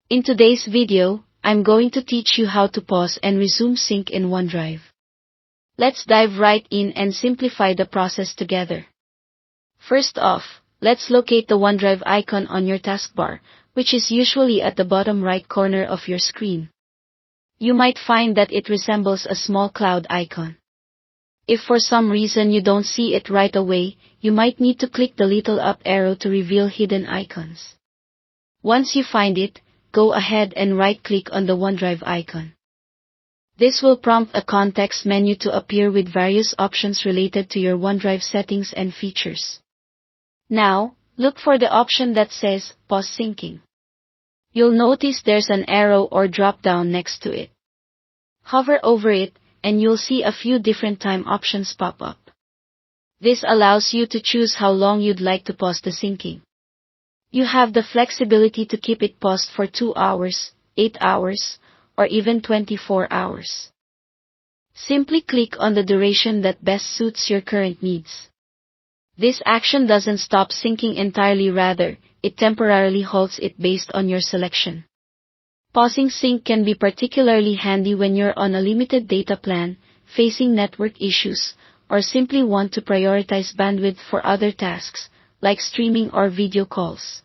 In today's video, I'm going to teach you how to pause and resume sync in OneDrive. Let's dive right in and simplify the process together. First off, let's locate the OneDrive icon on your taskbar, which is usually at the bottom right corner of your screen. You might find that it resembles a small cloud icon. If for some reason you don't see it right away, you might need to click the little up arrow to reveal hidden icons. Once you find it, go ahead and right-click on the OneDrive icon. This will prompt a context menu to appear with various options related to your OneDrive settings and features. Now, look for the option that says Pause Syncing. You'll notice there's an arrow or drop-down next to it. Hover over it, and you'll see a few different time options pop up. This allows you to choose how long you'd like to pause the syncing. You have the flexibility to keep it paused for 2 hours, 8 hours, or even 24 hours. Simply click on the duration that best suits your current needs. This action doesn't stop syncing entirely, rather, it temporarily halts it based on your selection. Pausing sync can be particularly handy when you're on a limited data plan, facing network issues, or simply want to prioritize bandwidth for other tasks, like streaming or video calls.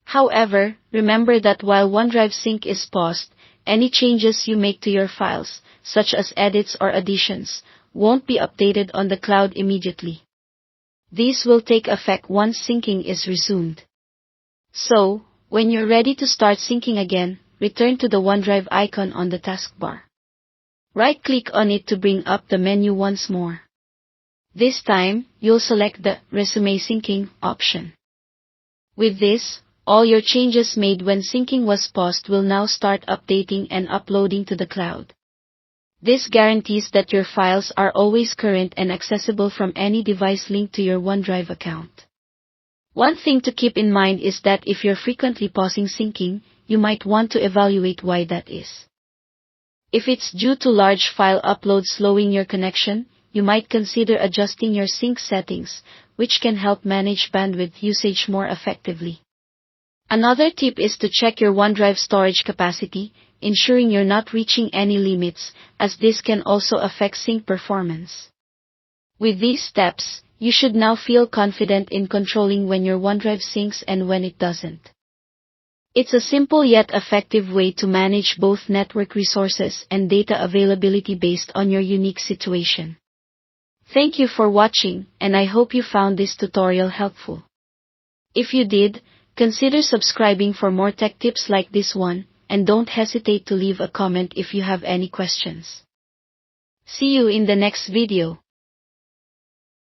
However, remember that while OneDrive Sync is paused, any changes you make to your files, such as edits or additions, won't be updated on the cloud immediately. These will take effect once syncing is resumed. So, when you're ready to start syncing again, return to the OneDrive icon on the taskbar. Right-click on it to bring up the menu once more. This time, you'll select the Resume Syncing option. With this, all your changes made when syncing was paused will now start updating and uploading to the cloud. This guarantees that your files are always current and accessible from any device linked to your OneDrive account. One thing to keep in mind is that if you're frequently pausing syncing, you might want to evaluate why that is. If it's due to large file uploads slowing your connection, you might consider adjusting your sync settings, which can help manage bandwidth usage more effectively. Another tip is to check your OneDrive storage capacity, ensuring you're not reaching any limits, as this can also affect sync performance. With these steps, you should now feel confident in controlling when your OneDrive syncs and when it doesn't. It's a simple yet effective way to manage both network resources and data availability based on your unique situation. Thank you for watching, and I hope you found this tutorial helpful. If you did, consider subscribing for more tech tips like this one, and don't hesitate to leave a comment if you have any questions. See you in the next video.